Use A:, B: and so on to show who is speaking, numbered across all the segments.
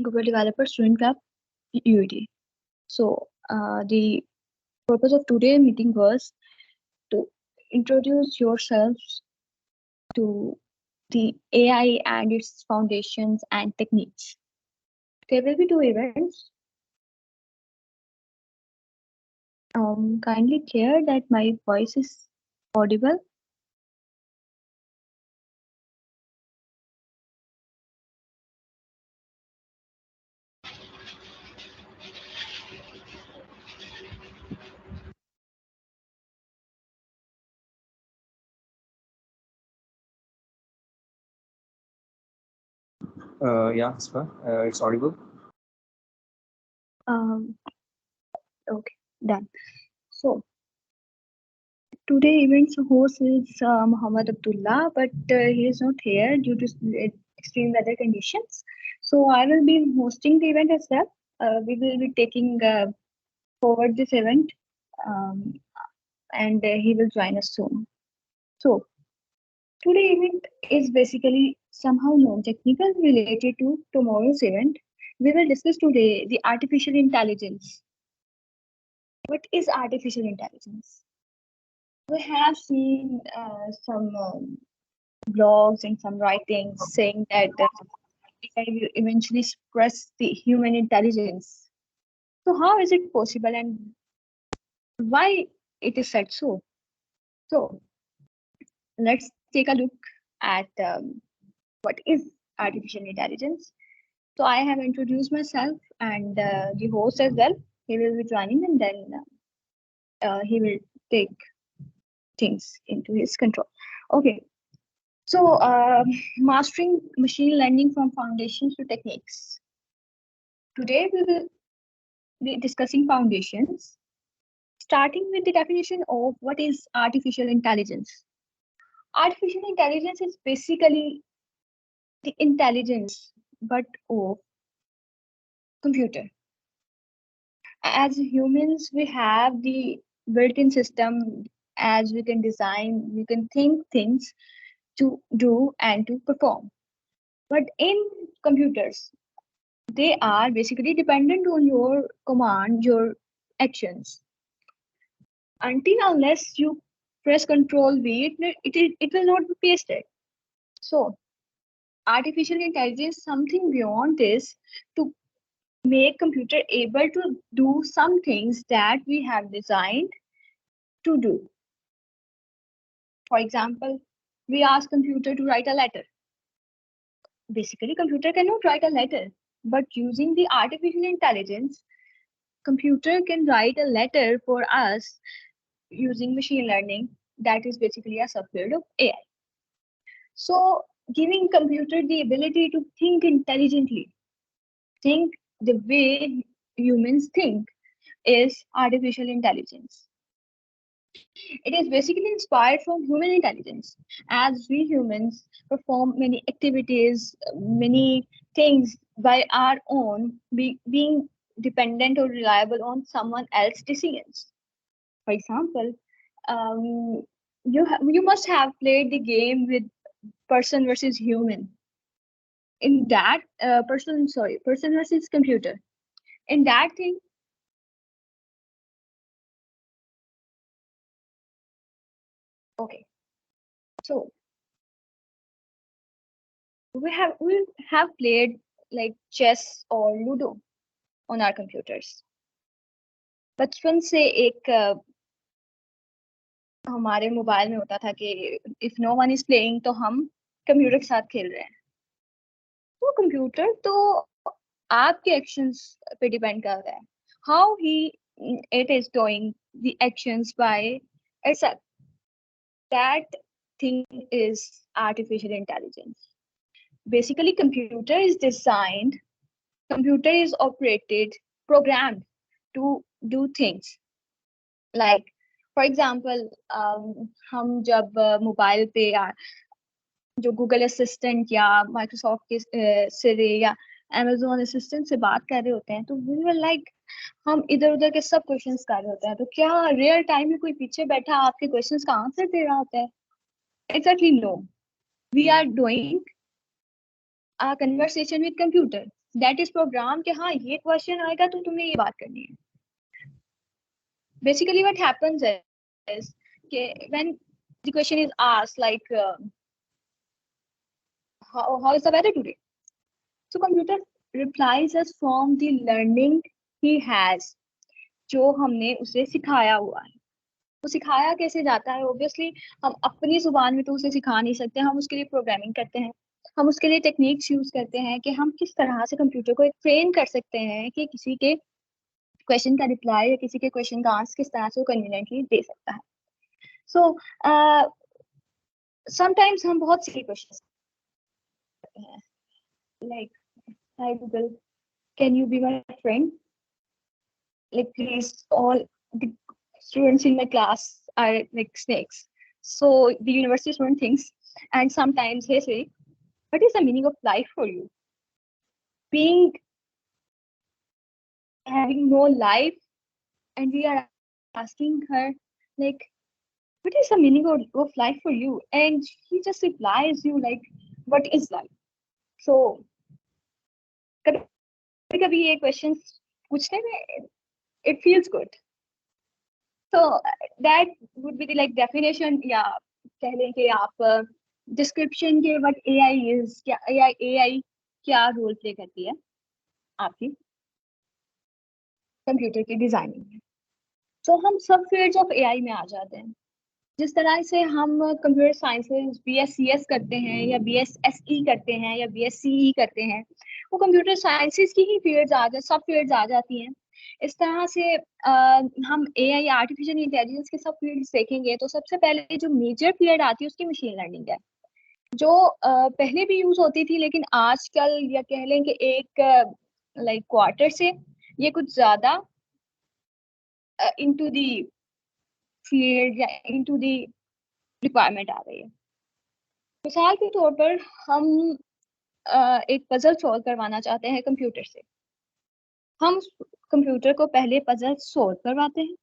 A: Google Developer Student Club UET. So the purpose of today's meeting was to introduce yourselves to the AI and its foundations and techniques. There will be two events. Kindly clear that my voice is audible.
B: Yeah, Spa, it's audible.
A: Um, okay, done. So today event's host is Muhammad Abdullah, but he is not here due to extreme weather conditions. So I will be hosting the event as well. We will be taking forward this event, um, and he will join us soon. So today event is basically somehow non-technical related to tomorrow's event. We will discuss today the artificial intelligence. What is artificial intelligence? We have seen some blogs and some writings saying that AI will eventually suppress the human intelligence. So how is it possible and why it is said so? So let's take a look at what is artificial intelligence. So I have introduced myself and the host as well. He will be joining and then he will take things into his control. Okay. So mastering machine learning from foundations to techniques. Today we will be discussing foundations, starting with the definition of what is artificial intelligence. Artificial intelligence is basically the intelligence, but of computer. As humans, we have the built-in system as we can design, we can think things to do and to perform. But in computers, they are basically dependent on your command, your actions. Until unless you press Control V, it will not be pasted. So artificial intelligence, something beyond this, to make computer able to do some things that we have designed to do. For example, we ask computer to write a letter. Basically, computer cannot write a letter, but using the artificial intelligence, computer can write a letter for us using machine learning. That is basically a subfield of AI. So giving computer the ability to think intelligently, think the way humans think, is artificial intelligence. It is basically inspired from human intelligence. As we humans perform many activities, many things by our own, being dependent or reliable on someone else's decisions. For example, um, you must have played the game with person versus human. In that person versus computer. In that thing, okay. So we have played like chess or ludo on our computers. बचपन से एक हमारे mobile में होता था कि if no one is playing तो हम कंप्यूटर के साथ खेल रहे हैं. तो कंप्यूटर तो आपके एक्शंस पे डिपेंड कर रहा है. How he it is doing the actions by itself. That thing is artificial intelligence. Basically, computer is operated, programmed to do things. Like for example, हम जब मोबाइल पे या जो गूगल असिस्टेंट या माइक्रोसॉफ्ट के सिरी या अमेजोन असिस्टेंट से बात कर रहे होते हैं तो वी विल लाइक हम इधर उधर के सब क्वेश्चंस कर रहे होते हैं. तो क्या रियल टाइम में कोई पीछे बैठा आपके क्वेश्चंस का आंसर दे रहा होता है? Exactly no. We are doing a conversation with computer. That is program कि हाँ ये क्वेश्चन आएगा तो तुम्हें ये बात करनी है. Basically what happens is when the question is asked like how is the weather today, so computer replies us from the learning he has, जो हमने उसे सिखाया हुआ है. तो सिखाया कैसे जाता है? ऑब्वियसली हम अपनी जुबान में तो उसे सिखा नहीं सकते, हम उसके लिए प्रोग्रामिंग करते हैं, हम उसके लिए टेक्निक्स यूज करते हैं कि हम किस तरह से कंप्यूटर को एक ट्रेन कर सकते हैं कि किसी के क्वेश्चन का रिप्लाई या किसी के क्वेश्चन का आंसर किस तरह से वो कन्वीनियंटली दे सकता है. सो समटाइम्स हम बहुत सी क्वेश्चन करते हैं like, hi Google, can you be my friend, like please all the students in my class are like snakes, so the university student thinks, and sometimes they say, what is the meaning of life for you, being having no life, and we are asking her like, what is the meaning of life for you, and she just replies you like, what is life? So कभी कभी ये questions पूछने में it feels good. So that would be the like definition, या कह लें कि आप डिस्क्रिप्शन के what AI is, क्या AI क्या रोल प्ले करती है आपकी कंप्यूटर की डिजाइनिंग में. तो हम सब फील्ड्स ऑफ AI में आ जाते हैं. जिस तरह से हम कंप्यूटर साइंसेज BScs करते हैं या BSSE करते हैं या BSCE करते हैं, वो कंप्यूटर साइंसेज की ही फील्ड्स आ जाती, सब फील्ड्स आ जाती हैं. इस तरह से हम AI आर्टिफिशियल इंटेलिजेंस के सब फील्ड्स देखेंगे तो सबसे पहले जो मेजर फील्ड आती है उसकी मशीन लर्निंग है, जो पहले भी यूज होती थी लेकिन आजकल या कह लें कि एक लाइक क्वार्टर से ये कुछ ज्यादा इनटू दी फील्ड या इनटू दी रिक्वायरमेंट आ रही है. मिसाल के तौर पर हम एक पजल सॉल्व करवाना चाहते हैं कंप्यूटर से. हम कंप्यूटर को पहले पजल सॉल्व करवाते हैं,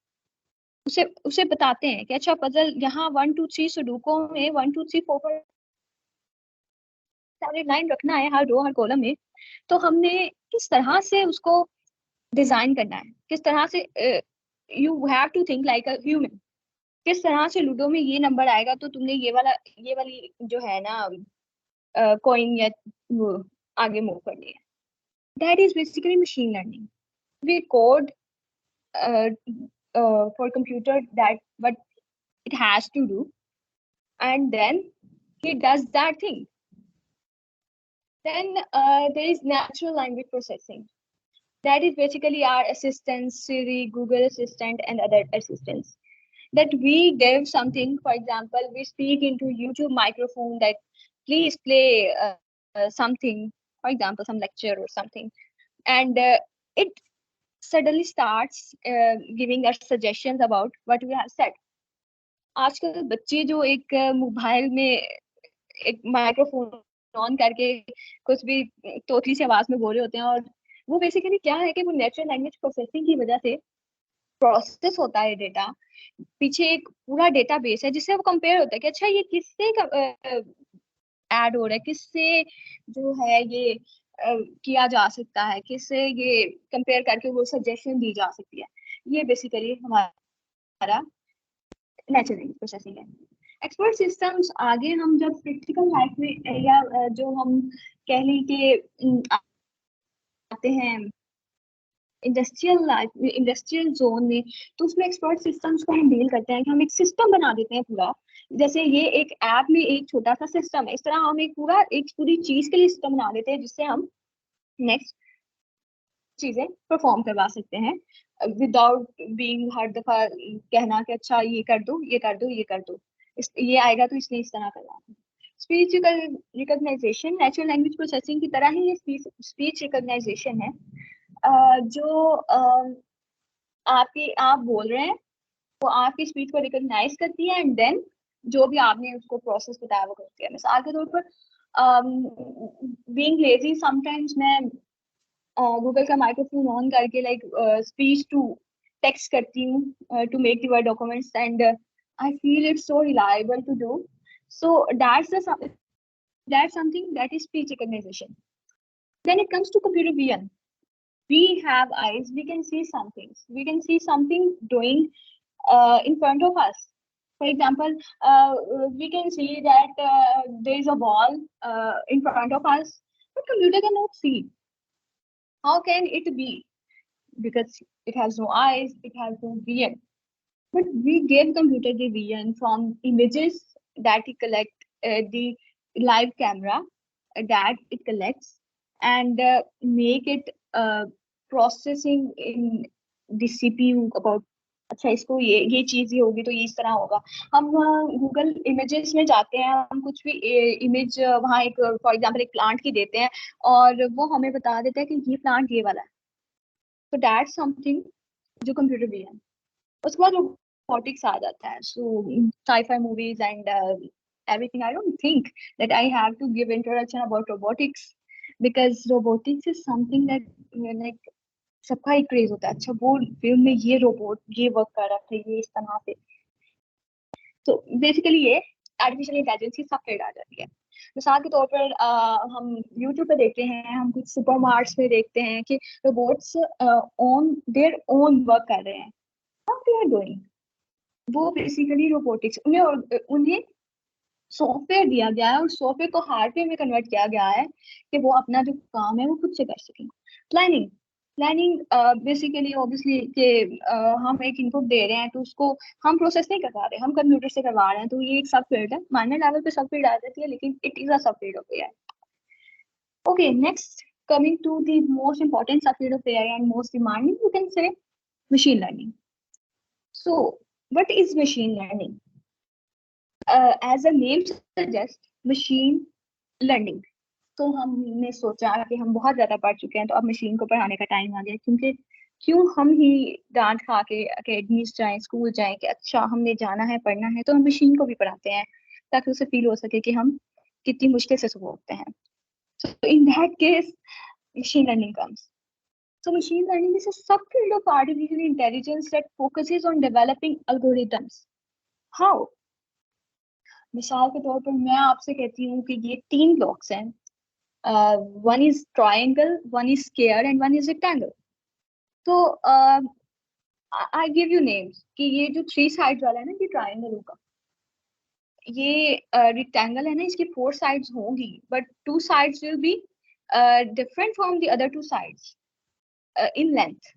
A: उसे बताते हैं कि अच्छा पजल यहाँ 1 2 3 सुडोको में 1 2 3 4 पर सारे लाइन रखना है हर रो हर कॉलम में. तो हमने किस तरह से उसको डिजाइन करना है, किस तरह से you have to think like a human. किस तरह से लूडो में ये नंबर आएगा तो तुमने ये वाली जो है ना कॉइन या वो आगे मूव करनी है. That is basically machine learning. We code for computer that what it has to do, and then he does that thing. Then there is natural language processing. That is basically our assistants, Siri, Google Assistant, and other assistants. That we give something, for example, we speak into YouTube microphone that please play something, for example, some lecture or something, and it suddenly starts giving us suggestions about what we have said. आजकल बच्चे जो एक mobile में एक microphone on करके कुछ भी तोतली सी आवाज में बोल रहे होते हैं, और वो बेसिकली क्या है कि वो नेचुरल लैंग्वेज प्रोसेसिंग की वजह से प्रोसेस होता है डेटा. पीछे एक पूरा डेटाबेस है जिससे वो कंपेयर होता है कि अच्छा ये किससे ऐड हो रहा है, किससे जो है ये किया जा सकता है, किससे ये कंपेयर करके वो सजेशन दी जा सकती है. ये बेसिकली हमारा नेचुरल लैंग्वेज प्रोसेसिंग है. एक्सपर्ट सिस्टम्स आगे हम जब प्रैक्टिकल लाइफ में या जो हम कह लें कि आते हैं इंडस्ट्रियल लाइफ में, इंडस्ट्रियल जोन में, तो उसमें एक्सपर्ट सिस्टम्स को हम डील करते हैं कि हम एक सिस्टम बना देते हैं पूरा. जैसे ये एक ऐप में एक छोटा सा सिस्टम है, इस तरह हम एक पूरी चीज के लिए सिस्टम बना देते हैं जिससे हम नेक्स्ट चीजें परफॉर्म करवा सकते हैं विदाउट बीइंग हर दफा कहना कि अच्छा ये कर दो ये कर दो ये कर दो, ये आएगा तो इसने इस तरह करना है. Speech recognization natural language processing की तरह ही ये स्पीच रिकॉग्नाइजेशन है. जो आप बोल रहे हैं वो आपकी स्पीच को रिकॉग्नाइज करती है, एंड देन जो भी आपने उसको प्रोसेस बताया वो करती है. मिसाल के तौर पर बीइंग लेजी, समटाइम्स मैं गूगल का माइक्रोफोन ऑन करके लाइक स्पीच टू टेक्स्ट करती हूँ to make the word documents, and I feel it's so reliable to do. So that's something that is speech recognition. Then it comes to computer vision. We have eyes, we can see something. We can see something doing in front of us. For example, we can see that there is a wall in front of us, but computer cannot see. How can it be? Because it has no eyes, it has no vision. But we give computer the vision from images that it collect, the live camera that it collects, and make it processing in the CPU about, अच्छा इसको ये चीज ये होगी तो ये इस तरह होगा. हम गूगल इमेजेस में जाते हैं, हम कुछ भी इमेज वहाँ एक फॉर एग्जांपल एक प्लांट की देते हैं और वो हमें बता देता है कि ये प्लांट ये वाला है. तो दैट्स समथिंग जो कंप्यूटर भी है. उसके बाद robotics आ जाता है. So sci-fi movies and everything. I don't think that I have to give introduction about robotics, because robotics is something that like सबका एक क्रेज होता है. अच्छा वो फिल्म में ये रोबोट ये वर्क कर रहा था ये इस तरह से. तो बेसिकली ये आर्टिफिशियल इंटेलिजेंस की सब फील्ड आ जाती है. मिसाल के तौर पर हम यूट्यूब पे देखते हैं, हम कुछ सुपर मार्ट्स में देखते हैं कि robots on their own work कर रहे हैं. How they are doing? वो बेसिकली रोबोटिक्स, उन्हें सॉफ्टवेयर दिया गया है और सॉफ्टवेयर को हार्डवेयर में कन्वर्ट किया गया है कि वो अपना जो काम है वो खुद से कर सकें. प्लानिंग प्लानिंग बेसिकली ऑब्वियसली कि हम एक इनपुट दे रहे हैं तो उसको हम प्रोसेस नहीं करवा रहे, हम कंप्यूटर से करवा रहे हैं. तो ये एक सब फील्ड है, माइनर लेवल पे सब फील्ड आ जाती है, लेकिन इट इज अ सब field of AI. Okay, next coming to the most important subfield of AI and most demanding, you can say machine learning. So what is machine learning? As a name suggests, machine learning. तो हमने सोचा कि हम बहुत ज्यादा पढ़ चुके हैं तो अब मशीन को पढ़ाने का टाइम आ गया, क्योंकि क्यों हम ही डांट खा के अकेडमीज जाएं, स्कूल जाएं कि अच्छा हमने जाना है पढ़ना है, तो हम मशीन को भी पढ़ाते हैं ताकि उसे फील हो सके कि हम कितनी मुश्किल से सुबह हैं. So in that case, machine learning comes. So machine learning is a subfield of artificial intelligence that focuses on developing algorithms. How? मिसाल के तौर पर मैं आपसे कहती हूँ कि ये 3 ब्लॉक्स हैं. One is triangle, one is square and one is rectangle. तो I give you names कि ये जो 3 sides वाला है ना, ये triangle होगा. ये rectangle है ना, इसकी 4 sides होंगी, but 2 sides will be different from the other 2 sides in length,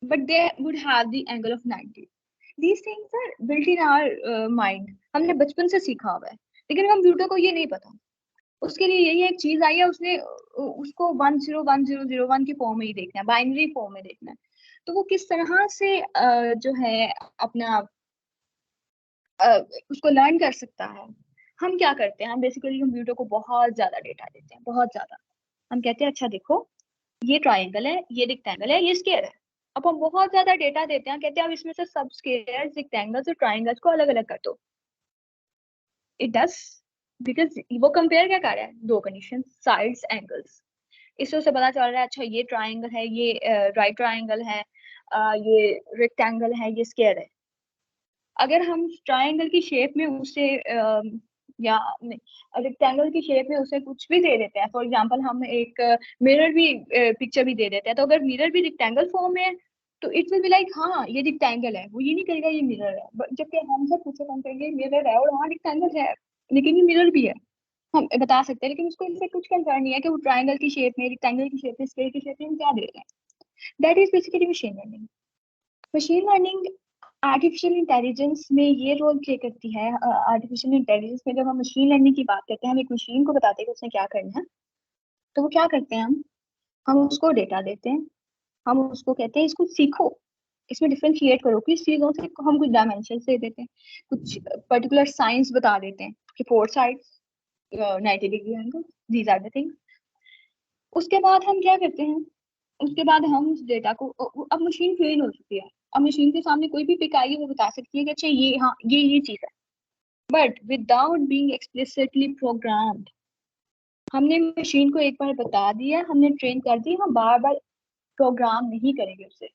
A: but they would have the angle of 90. These things are built in our mind. हमने बचपन से सीखा हुआ है, लेकिन कंप्यूटर को ये नहीं पता. उसके लिए यही एक चीज आई है, उसने उसको 101001 की फॉर्म में ही देखना है, बाइनरी फॉर्म में देखना है. तो वो किस तरह से जो है अपना उसको लर्न कर सकता है. हम क्या करते हैं, हम बेसिकली कंप्यूटर को बहुत ज्यादा डेटा देते हैं, बहुत ज्यादा. हम कहते हैं अच्छा देखो ये ट्राइंगल है, ये रेक्टेंगल है, ये स्क्वायर है. अब हम बहुत ज्यादा डेटा देते हैं, कहते हैं अब इसमें से सब स्क्वायर्स, रेक्टेंगल्स और ट्राइंगल्स को अलग अलग कर दो. इट डज, बिकॉज वो कंपेयर क्या कर रहा है, 2 कंडीशन, साइड्स, एंगल्स. इससे उसे पता चल रहा है अच्छा ये ट्राइंगल है, ये राइट ट्राइंगल है, ये रेक्टेंगल है, ये स्क्वायर है. अगर हम ट्राइंगल की शेप में उसे या रेक्टेंगल की शेप में उसे कुछ भी दे देते हैं, फॉर एग्जांपल हम एक मिरर भी पिक्चर भी दे देते हैं, तो अगर मिरर भी रेक्टेंगल फॉर्म में है तो इट विल बी लाइक हाँ ये रेक्टेंगल है. वो ये नहीं करेगा ये मिरर है. जबकि हम जब पूछे हम कहेंगे मिरर है और वहाँ रेक्टेंगल है, लेकिन ये मिरर भी है, हम बता सकते हैं. लेकिन उसको इससे कुछ कंसर्न नहीं है कि वो ट्राइंगल की शेप में, रेक्टेंगल की शेप में, स्क्वायर की शेप में हम क्या दे रहे हैं. That is basically machine learning. Machine learning artificial intelligence में ये रोल प्ले करती है. आर्टिफिशियल इंटेलिजेंस में जब हम मशीन लर्निंग की बात करते हैं, हम एक मशीन को बताते हैं कि उसने क्या करना है, तो वो क्या करते हैं, हम उसको डेटा देते हैं, हम उसको कहते हैं इसको सीखो, इसमें डिफरेंशिएट करो. किस चीजों से हम कुछ डायमेंशन दे देते हैं, कुछ पर्टिकुलर साइंस बता देते हैं कि 4 sides 90 degree angle, these are the things. उसके बाद हम क्या करते हैं, उसके बाद हम उस डेटा को, अब मशीन ट्रेन हो चुकी है, अब मशीन के सामने कोई भी पिक आएगी वो बता सकती है कि अच्छा ये हाँ ये चीज है, but without being explicitly programmed. हमने मशीन को एक बार बता दिया, हमने ट्रेन कर दी, हम बार बार प्रोग्राम नहीं करेंगे उसे.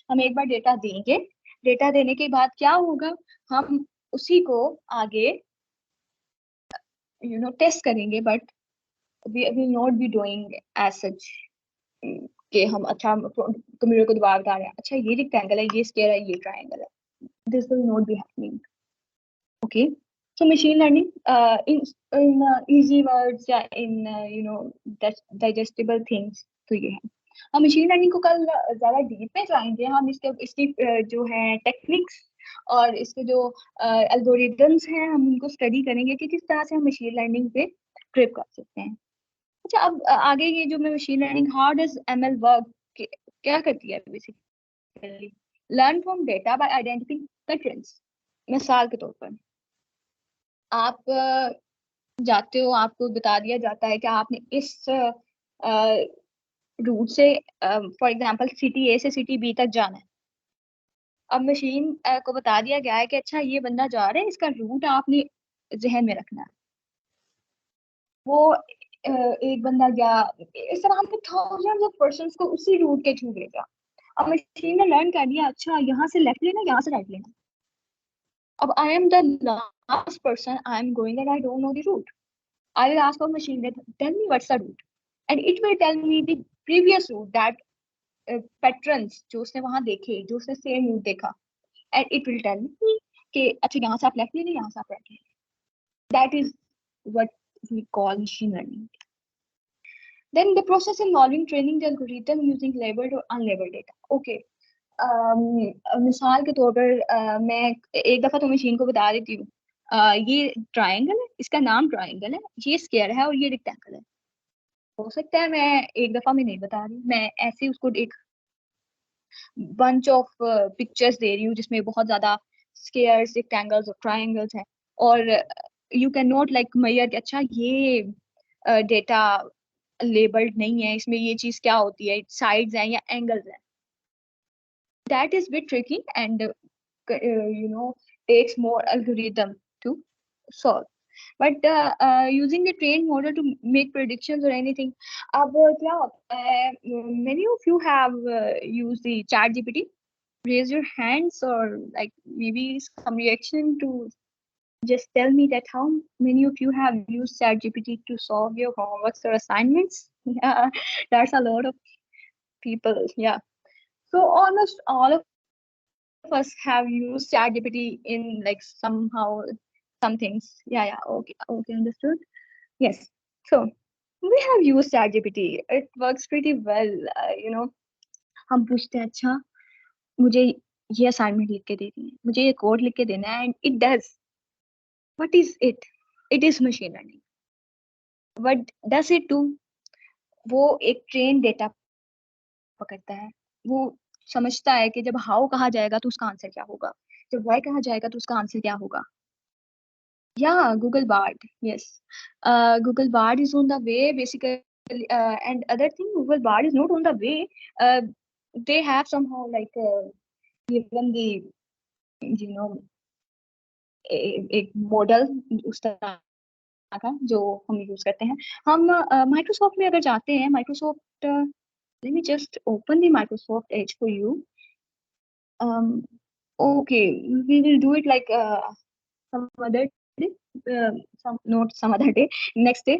A: हम एक बार डेटा देंगे, डेटा देने के बाद क्या होगा, हम उसी को आगे टेस्ट करेंगे, but we will not be doing as such कि हम अच्छा कंप्यूटर को दोबारा बता रहे हैं, अच्छा ये रेक्टेंगल है, ये स्क्वायर है, ये ट्रायंगल है. This will not be happening. Okay. So machine learning, in easy words या in digestible things, तो ये है. हम मशीन लर्निंग को कल ज़्यादा डीप में जाएंगे. हम इसकी जो है टेक्निक्स और इसके जो एल्गोरिदम्स हैं, हम उनको स्टडी करेंगे कि किस तरह से हम मशीन लर्निंग पे ट्रिप कर सकते हैं. अच्छा, अब आगे ये जो मैं machine learning, how does ML work, क्या करती है basically? Learn from data bye identifying patterns. मिसाल के तौर पर आप जाते हो, आपको बता दिया जाता है कि आपने इस रूट से फॉर एग्जांपल सिटी ए से सिटी बी तक जाना है. अब मशीन को बता दिया गया है कि अच्छा ये बंदा जा रहा है, इसका रूट आपने जहन में रखना है. वो एक बंदा गया, इस तरह हमने थाउजेंड्स ऑफ पर्सन्स को उसी रूट के थ्रू भेजा. अब मशीन ने लर्न कर लिया, अच्छा यहाँ से लेफ्ट लेना, यहाँ से राइट लेना. अब I am the last person, I am going and I don't know the route. I will ask our machine that tell me what's the route, and it will tell me the previous route, that patterns जो उसने वहां देखे, जो उसने same root देखा, and it will tell me कि अच्छा यहाँ से आप लेफ्ट ले लें, यहाँ से आप राइट ले लें. That is what we call machine learning. Then the process involving training the algorithm using labeled or unlabeled data. Okay. मिसाल के तौर पर मैं एक दफा तो मशीन को बता देती हूँ, ये ट्रायंगल है, इसका नाम ट्रायंगल है, ये स्क्वायर है और ये रेक्टेंगल है. हो सकता है मैं एक दफा में नहीं बता रही, मैं ऐसे उसको एक बंच ऑफ पिक्चर्स दे रही हूँ जिसमें बहुत ज्यादा स्क्वायर्स, रेक्टेंगल्स और ट्रायंगल्स हैं, और you can not like measure कि अच्छा ये डेटा लेबल्ड नहीं है, इसमें ये चीज क्या होती है, साइड्स हैं या एंगल्स हैं. That is bit tricky and takes more algorithm to solve. But using the trained model to make predictions or anything, अब क्या होता है, many of you have used the chat GPT. Raise your hands or like maybe some reaction to just tell me that how many of you have used chat GPT to solve your homeworks or assignments. Yeah, that's a lot of people. Yeah, so almost all of us have used ChatGPT in like somehow some things. Yeah, okay, understood. Yes, so we have used ChatGPT. It works pretty well. हम पूछते हैं अच्छा मुझे ये assignment लिख के देनी है, मुझे ये कोड लिख के देना है, and it does. What is it? It is machine learning. What does it do? वो एक ट्रेन डेटा पकड़ता है, वो समझता है कि जब हाउ कहा जाएगा तो उसका आंसर क्या होगा, जब वाई कहा जाएगा तो उसका आंसर क्या होगा. Yeah, Google Bard. Yes. Google Bard is on the way, basically. And other thing, Google Bard is not on the way. They have somehow like given the, you know, एक model उस तरह का जो हम use करते हैं. हम Microsoft में अगर जाते हैं, Microsoft, let me just open the Microsoft Edge for you. Okay, we will do it like some other day, some other day, next day,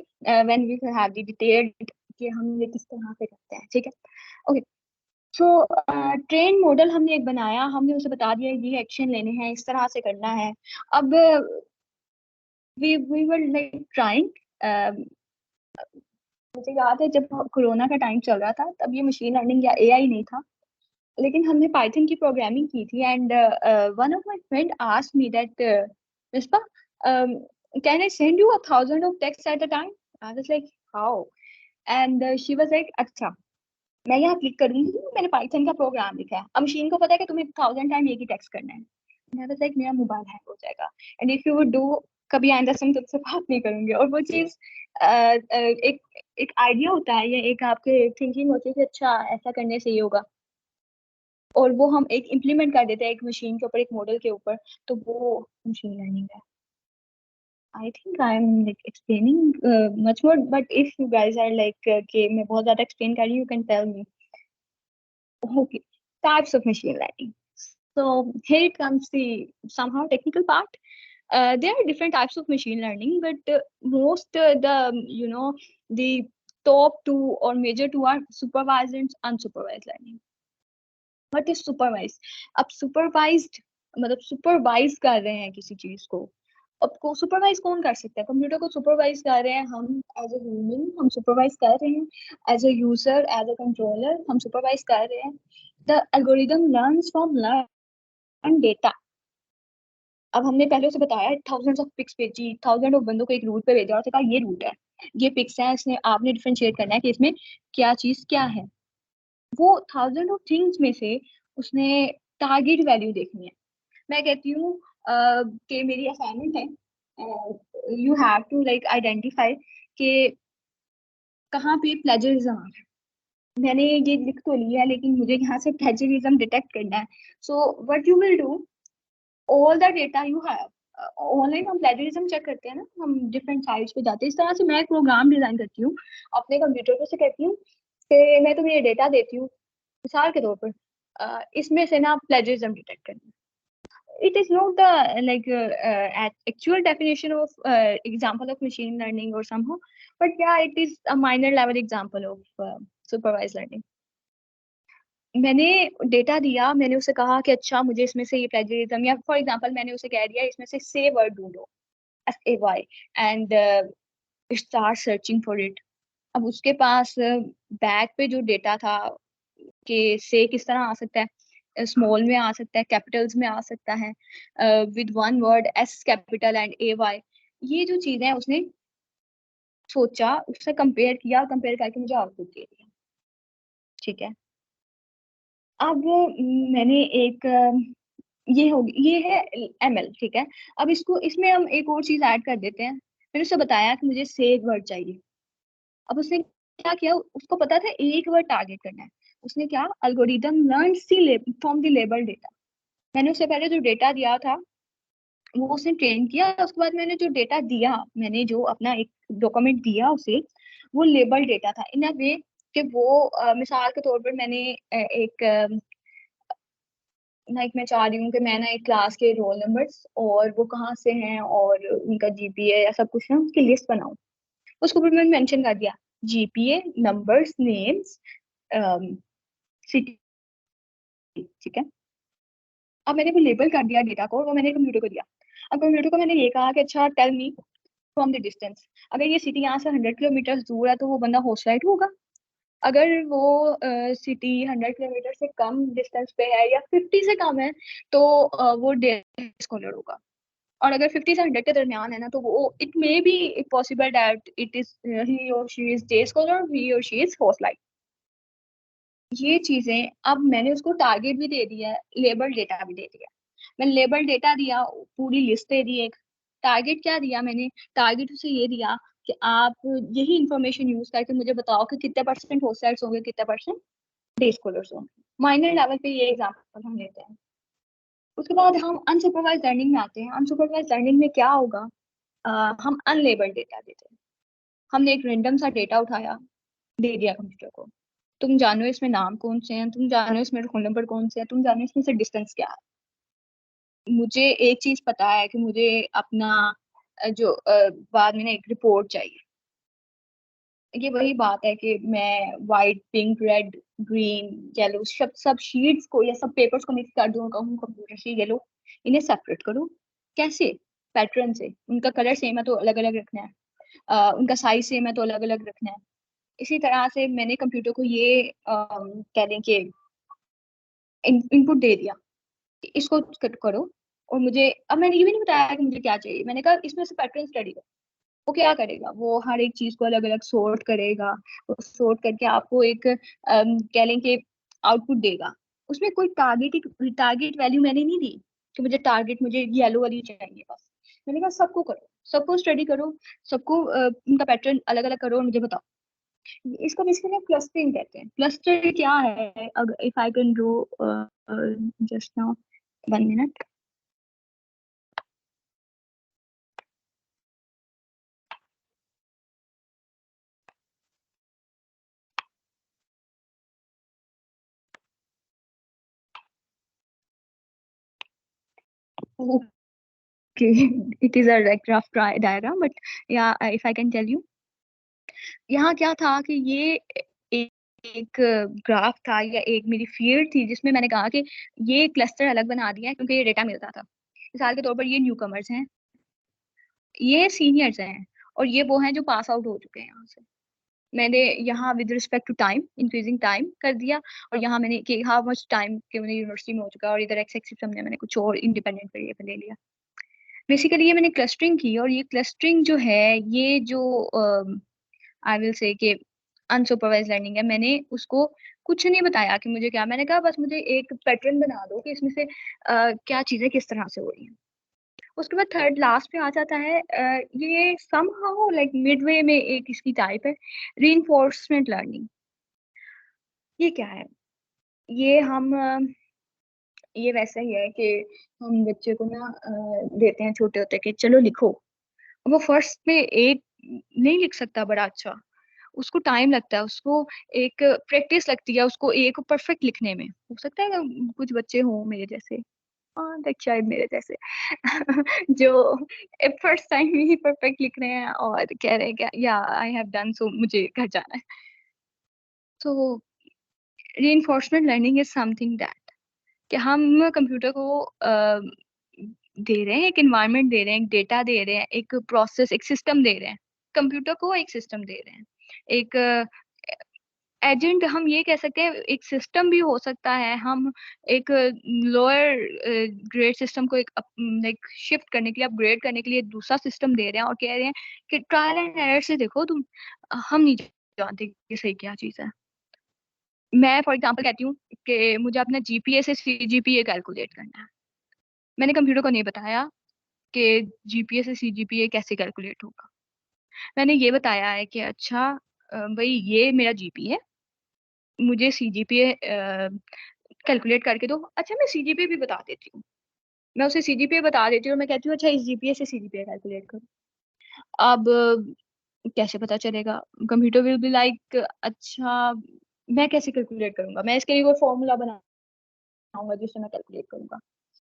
A: when we will have the detailed कि हम ये किस तरह से करते हैं. ठीक है. ओके, सो ट्रेन मॉडल हमने एक बनाया, हमने उसे बता दिया ये एक्शन लेने हैं, इस तरह से करना है. अब we were like trying, मुझे याद है जब कोरोना का टाइम चल रहा था तब ये मशीन लर्निंग या एआई नहीं था, लेकिन हमने पाइथन की प्रोग्रामिंग की थी. And one of my friend asked me that Mizpah, can I send you 1,000 of texts at a time? I was like, how? And she was like, अच्छा मैं यहाँ क्लिक करूंगी, मैंने पाइथन का प्रोग्राम लिखा है, अब मशीन को पता है कि तुम्हें 1,000 टाइम एक ही टेक्स्ट करना है. I was like, मेरा मोबाइल हैक हो जाएगा, and if you would do, कभी आइंदा से मैं तुझसे बात नहीं करूंगी. और वो चीज एक एक आइडिया होता है या एक आपके थिंकिंग होती है कि अच्छा ऐसा करने से ये होगा, और वो हम एक इम्प्लीमेंट कर देते हैं एक मशीन के ऊपर, एक मॉडल के ऊपर, तो वो मशीन लर्निंग है. I think I'm like explaining much more, but if you guys are like कि मैं बहुत ज़्यादा explain कर रही हूँ, you can tell me. Okay, types of machine learning. So here it comes the somehow technical part. There are different types of machine learning, but most the top two or major two are supervised and unsupervised learning. What is supervised? अब supervised मतलब supervise कर रहे हैं किसी चीज को. अब को सुपरवाइज कौन कर सकता है? कंप्यूटर को सुपरवाइज कर रहे हैं हम एज ए ह्यूमन, हम सुपरवाइज कर रहे हैं as a user, as a controller, हम सुपरवाइज कर रहे हैं. The algorithm learns from learn data. अब हमने पहले उसे बताया थाउजेंड्स ऑफ पिक्स भेजी, थाउजेंड ऑफ बंदों को एक रूट पे भेजा और कहा ये रूट है, ये पिक्स है, इसने आपने डिफरेंशिएट करना है कि इसमें क्या चीज क्या है. वो थाउजेंड ऑफ थिंग्स में से उसने टारगेट वैल्यू देखनी है. मैं कहती हूँ कि मेरी असाइनमेंट है, you have to like identify कि कहाँ पे प्लेजरिज्म आ रहा है. मैंने ये लिख तो लिया है लेकिन मुझे यहाँ से प्लेजरिज्म डिटेक्ट करना है. So what you will do, all the data you have, online हम प्लेजरिज्म चेक करते हैं ना, हम डिफरेंट साइट्स पे जाते हैं. इस तरह से मैं एक प्रोग्राम डिजाइन करती हूँ अपने कंप्यूटर पे, से कहती हूँ कि मैं तुम्हें ये डेटा देती हूँ मिसाल के तौर पर, इसमें से ना प्लेजरिज्म डिटेक्ट करना. It is not the actual definition of example of machine learning or somehow, but yeah, it is a minor level example of supervised learning. मैंने डेटा दिया, मैंने उसे कहा कि अच्छा मुझे इसमें से ये प्लेजरिज्म, या फॉर एग्जांपल मैंने उसे कह दिया इसमें से से वर्ड ढूंढो, SAY, and start searching for it. अब उसके पास बैक पे जो डेटा था कि से किस तरह आ सकता है, स्मॉल में आ सकता है, कैपिटल्स में आ सकता है, with one word S capital and AY, ये जो चीजें हैं उसने सोचा, उससे कंपेयर किया, कंपेयर करके मुझे आउटपुट दे दिया. ठीक है. अब मैंने एक ये होगी, ये है ML. ठीक है. अब इसको, इसमें हम एक और चीज ऐड कर देते हैं. मैंने उससे बताया कि मुझे सेव वर्ड चाहिए. अब उसने क्या किया, उसको पता था एक वर्ड टारगेट करना है. उसने क्या, algorithm learn see from the label data. मैंने उससे पहले जो डेटा दिया था वो उसने ट्रेन किया, उसके बाद मैंने जो डेटा दिया, मैंने जो अपना एक डॉक्यूमेंट दिया उसे, वो लेबल डेटा था इन अ वे कि वो मिसाल के तौर पर मैंने एक लाइक मैं चाह रही हूँ कि मैं ना एक क्लास के रोल नंबर्स और वो कहाँ से हैं और उनका GPA या सब कुछ ना उसकी लिस्ट बनाऊं. उसके ऊपर मैंने मेंशन कर दिया GPA, नंबर्स, नेम्स, सिटी. ठीक है. अब मैंने वो लेबल कर दिया डेटा को, वो मैंने कंप्यूटर को दिया. अब कंप्यूटर को मैंने ये कहा कि अच्छा tell me from the distance, अगर ये सिटी यहाँ से 100 किलोमीटर दूर है तो वो बंदा हॉर्स राइड होगा. अगर वो सिटी 100 किलोमीटर से कम डिस्टेंस पे है या 50 से कम है तो वो डे स्कॉलर होगा. और अगर 50 से 100 के दरमियान है ना तो वो it may be possible that it is he और शी इज डे स्कॉलर, ही और शी इज हॉर्स राइड. ये चीजें अब मैंने उसको टारगेट भी दे दिया है, लेबल डेटा भी दे दिया. मैंने लेबल डेटा दिया, पूरी लिस्ट दे दी एक. टारगेट क्या दिया मैंने, टारगेट उसे ये दिया कि आप यही इंफॉर्मेशन यूज करके मुझे बताओ कि कितने परसेंट होस्टाइट्स होंगे, कितने परसेंट डे स्कॉलर्स होंगे. माइनर लेवल पे ये एग्जांपल हम लेते हैं. उसके बाद हम अनसुपरवाइज लर्निंग में आते हैं. अनसुपरवाइज लर्निंग में क्या होगा, हम अनलेबल्ड डेटा देते हैं. हमने एक रेंडम सा डेटा उठाया, दे दिया कंप्यूटर को. तुम जानो इसमें नाम कौन से हैं, तुम जानो इसमें रोल नंबर कौन से हैं, तुम जानो इसमें से डिस्टेंस क्या है. मुझे एक चीज पता है कि मुझे अपना बाद में ना एक रिपोर्ट चाहिए. ये वही बात है कि मैं white, pink, red, green, yellow सब सब शीट्स को या सब पेपर्स को मिक्स कर दूं, कहूँ कंप्यूटर से ये लो, इन्हें सेपरेट करो. कैसे? पैटर्न से. उनका कलर सेम है तो अलग अलग रखना है, उनका साइज सेम है तो अलग अलग रखना है. इसी तरह से मैंने कंप्यूटर को ये कह दें कि इनपुट दे दिया कि इसको करो. और मुझे, अब मैंने ये भी नहीं बताया कि मुझे क्या चाहिए, मैंने कहा इसमें से पैटर्न स्टडी करो. वो क्या करेगा, वो हर एक चीज को अलग अलग सॉर्ट करेगा. वो सॉर्ट करके आपको एक कह लें कि आउटपुट देगा. उसमें कोई टारगेट वैल्यू मैंने नहीं दी कि मुझे टारगेट, मुझे येलो वाली चाहिए बस. मैंने कहा सबको करो, सबको स्टडी करो, सबको उनका पैटर्न अलग अलग करो और मुझे बताओ. इसको बेसिकली क्लस्टरिंग कहते हैं. क्लस्टर क्या है, अगर if I can do just now, 1 minute. it is a like rough diagram, but yeah, if I can tell you, यहाँ क्या था कि ये एक ग्राफ था या एक मेरी फील्ड थी जिसमें मैंने कहा कि ये क्लस्टर अलग बना दिया है क्योंकि ये डेटा मिलता था। मिसाल के तौर पर ये न्यू कमर्स हैं, ये सीनियर्स हैं और ये वो हैं जो पास आउट हो चुके हैं यहाँ से। मैंने यहाँ with respect to time increasing time कर दिया और यहाँ मैंने कि हाउ मच टाइम के मैंने यूनिवर्सिटी में हो चुका और इधर एक्स एक्सिस हमने मैंने कुछ और इंडिपेंडेंट वेरिएबल ले लिया। बेसिकली ये मैंने क्लस्टरिंग की और ये क्लस्टरिंग जो है ये जो आई विल से कि अनसुपरवाइज लर्निंग है। मैंने उसको कुछ नहीं बताया कि मुझे क्या, मैंने कहा बस मुझे एक पैटर्न बना दो कि इसमें से क्या चीजें किस तरह से हो रही हैं। उसके बाद थर्ड लास्ट पे आ जाता है ये समहाउ लाइक मिडवे में एक इसकी टाइप है रीइंफोर्समेंट लर्निंग। ये क्या है? ये हम ये वैसा ही है कि हम बच्चे को ना देते हैं छोटे होते कि चलो लिखो। वो फर्स्ट पे एक नहीं लिख सकता बड़ा अच्छा, उसको टाइम लगता है, उसको एक प्रैक्टिस लगती है उसको एक परफेक्ट लिखने में। हो सकता है कुछ बच्चे हों मेरे जैसे, हाँ लाइक शायद मेरे जैसे जो फर्स्ट टाइम ही परफेक्ट लिख रहे हैं और कह रहे हैं कि या आई हैव डन सो मुझे घर जाना है। तो reinforcement learning is something that कि हम कंप्यूटर को दे रहे हैं एक एनवायरनमेंट दे रहे हैं, एक डेटा दे रहे हैं, एक प्रोसेस एक सिस्टम दे रहे हैं। कंप्यूटर को एक सिस्टम दे रहे हैं, एक एजेंट हम ये कह सकते हैं, एक सिस्टम भी हो सकता है। हम एक लोअर ग्रेड सिस्टम को एक लाइक शिफ्ट करने के लिए अपग्रेड करने के लिए दूसरा सिस्टम दे रहे हैं और कह रहे हैं कि ट्रायल एंड एरर से देखो तुम। हम नहीं जानते कि सही क्या चीज है। मैं फॉर एग्जांपल कहती हूँ कि मुझे अपना जीपीए से सीजीपीए कैलकुलेट करना है। मैंने कंप्यूटर को नहीं बताया कि जीपीए से सीजीपीए कैसे कैलकुलेट होगा। मैंने ये बताया है कि अच्छा भाई ये मेरा जीपीए, मुझे सीजीपीए कैलकुलेट करके दो। अच्छा मैं सीजीपीए भी बता देती हूँ, मैं उसे सीजीपीए बता देती हूँ और मैं कहती हूँ अच्छा इस जीपीए से सीजीपीए कैलकुलेट करो। अब कैसे पता चलेगा? कंप्यूटर विल बी लाइक अच्छा मैं कैसे कैलकुलेट करूंगा, मैं इसके लिए कोई फॉर्मूला बनाऊंगा जिससे मैं कैलकुलेट करूंगा।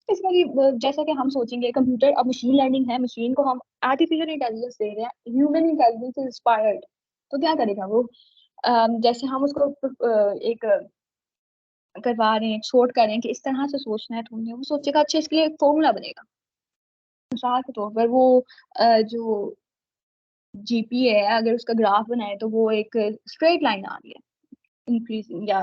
A: इसमें जैसा कि हम सोचेंगे कंप्यूटर अब मशीन लर्निंग है, मशीन को हम आर्टिफिशियल इंटेलिजेंस दे रहे हैं, ह्यूमन इंटेलिजेंस इंस्पायर्ड। तो क्या करेगा वो? जैसे हम उसको एक करवा रहे हैं, शॉर्ट कर रहे हैं कि इस तरह से सोचना है तुमने, वो सोचेगा अच्छा इसके लिए एक फॉर्मूला बनेगा। मिसाल के तौर पर वो जो जीपीए है अगर उसका ग्राफ बनाए तो वो एक स्ट्रेट लाइन आ रही है इंक्रीजिंग या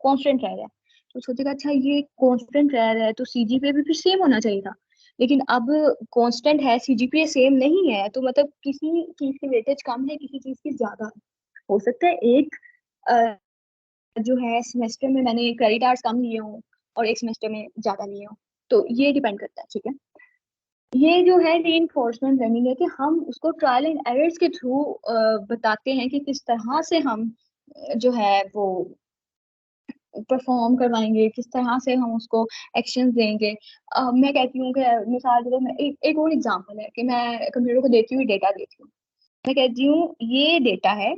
A: कांस्टेंट रह रहा है, तो सोचेगा अच्छा ये कांस्टेंट रह रहा है तो सीजीपीए भी फिर सेम होना चाहिए था। लेकिन अब कांस्टेंट है, सीजीपीए सेम नहीं है, तो मतलब किसी चीज की वेटेज कम है, किसी चीज की ज्यादा है। हो सकता है एक जो है सेमेस्टर में मैंने क्रेडिट आवर्स कम लिए हों और एक सेमेस्टर में ज्यादा लिए हों, तो ये डिपेंड करता है। ठीक है, ये जो है रीइंफोर्समेंट लर्निंग है कि हम उसको ट्रायल एंड एरर्स के थ्रू बताते हैं कि किस तरह से हम जो है वो परफॉर्म करवाएंगे, किस तरह से हम उसको एक्शन देंगे। मैं कहती हूँ कि मिसाल के तौर में एक और एग्जांपल है कि मैं कंप्यूटर को देती हूँ डेटा देती हूँ, मैं कहती हूँ ये डेटा है,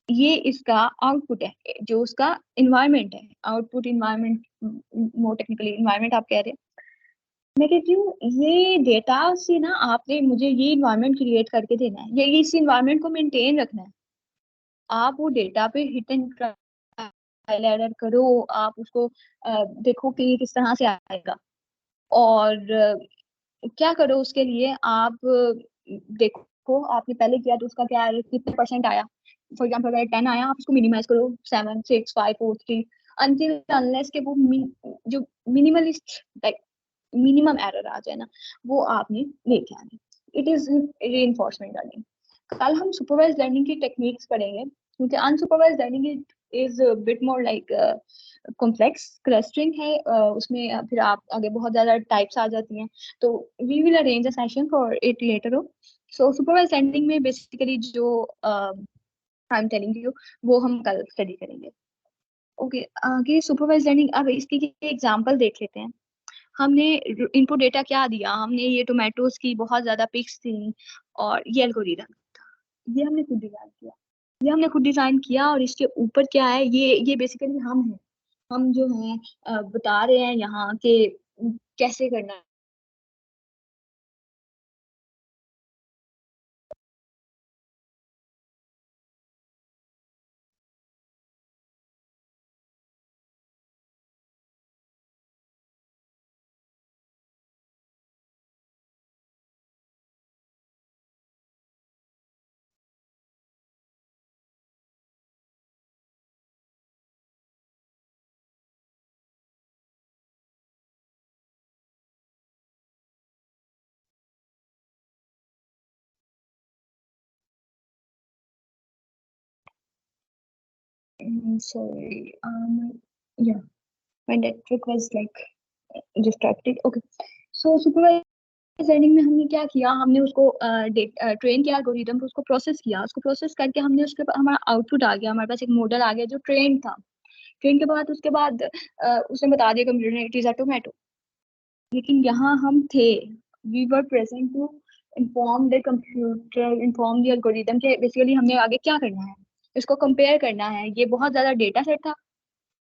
A: ये इसका आउटपुट है, जो उसका इन्वायरमेंट है, आउटपुट इन्वायरमेंट, मोर टेक्निकली इन्वायरमेंट आप कह रहे हैं। मैं कहती हूँ ये डेटा से ना आपने मुझे ये इन्वायरमेंट क्रिएट करके देना है, ये इस इन्वायरमेंट को मेंटेन रखना है। आप वो डेटा पे हिट एंड ट्रायल एरर करो, आप उसको देखो कि ये किस तरह से आएगा और क्या करो उसके लिए आप देखो आपने पहले किया तो उसका क्या है, कितने परसेंट आया। फॉर एग्जाम्पल अगर 10 आया आप उसको मिनिमाइज करो 7 6 5 4 3 अनटिल अनलेस के वो जो मिनिमलिस्ट लाइक मिनिमम एरर आ जाए ना, वो आपने लेके आनी। It is reinforcement learning. कल हम सुपरवाइज लर्निंग की टेक्निक्स पढ़ेंगे क्योंकि unsupervise learning is bit more like complex. Clustering है उसमें फिर आप आगे बहुत ज्यादा टाइप्स आ जाती हैं, तो we will arrange a session for it later on. So supervise learning में बेसिकली जो आई एम टेलिंग यू वो हम कल स्टडी करेंगे। ओके आगे सुपरवाइज लर्निंग, अब इसकी एग्जांपल देख लेते हैं। हमने इनपुट डेटा क्या दिया, हमने ये टोमेटोज की बहुत ज्यादा पिक्स थी और ये एल्गोरिदम था, ये हमने खुद डिजाइन किया, ये हमने खुद डिजाइन किया और इसके ऊपर क्या है, ये बेसिकली हम हैं, हम जो हैं बता रहे हैं यहाँ के कैसे करना sorry. Yeah, my network was like distracted. Okay. So supervised learning में हमने क्या किया, हमने उसको ट्रेन किया एल्गोरिदम को, उसको प्रोसेस किया, उसको प्रोसेस करके हमने उसके हमारा आउटपुट आ गया, हमारे पास एक मॉडल आ गया जो ट्रेन था। ट्रेन के बाद उसके बाद उसने बता दिया कंप्यूटर ने इट इज अ टोमेटो। लेकिन यहाँ हम थे, we were present to inform the computer, inform the algorithm के बेसिकली हमने आगे क्या करना है, इसको कंपेयर करना है। ये बहुत ज्यादा डेटा सेट था,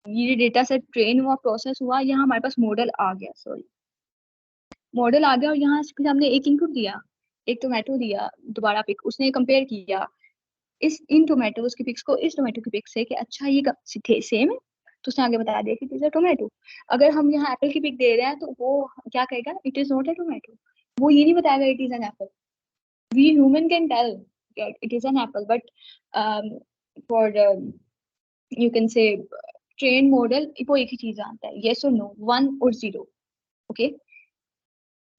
A: ये डेटा सेट ट्रेन हुआ, प्रोसेस हुआ, यहाँ हमारे पास मॉडल आ गया, सॉरी मॉडल आ गया। और यहाँ हमने एक इनपुट दिया, एक टोमेटो दिया, दोबारा पिक, उसने कंपेयर किया इस इन टोमेटोज की पिक्स को इस टोमेटो की पिक से कि अच्छा ये सेम है, तो उसने आगे बता दिया कि इट इज अ टोमेटो। अगर हम यहाँ एप्पल की पिक दे रहे हैं तो वो क्या कहेगा, it is not a tomato, वो ये नहीं बताएगा it is an apple. We human can tell it is an apple, but for you can say train model वो एक ही चीज आता है, येस और नो, 1 और 0। ओके,